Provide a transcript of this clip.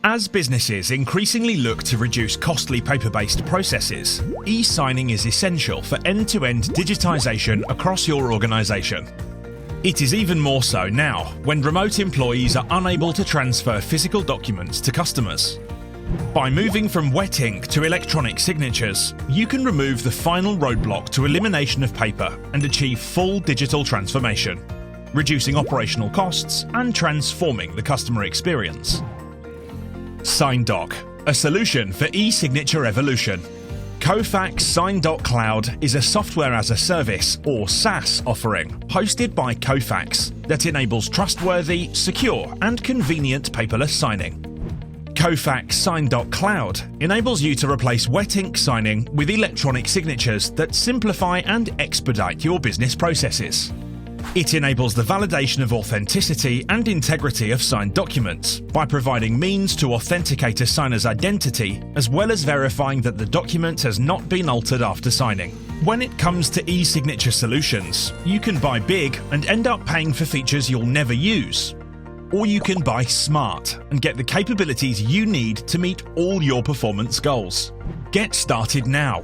As businesses increasingly look to reduce costly paper-based processes, e-signing is essential for end-to-end digitization across your organization. It is even more so now, when remote employees are unable to transfer physical documents to customers. By moving from wet ink to electronic signatures, you can remove the final roadblock to elimination of paper and achieve full digital transformation, reducing operational costs and transforming the customer experience. SignDoc, a solution for e-signature evolution. Kofax SignDoc Cloud is a software as a service, or SaaS, offering hosted by Kofax that enables trustworthy, secure, and convenient paperless signing. Kofax SignDoc Cloud enables you to replace wet ink signing with electronic signatures that simplify and expedite your business processes. It enables the validation of authenticity and integrity of signed documents by providing means to authenticate a signer's identity, as well as verifying that the document has not been altered after signing. When it comes to e-signature solutions, you can buy big and end up paying for features you'll never use. Or you can buy smart and get the capabilities you need to meet all your performance goals. Get started now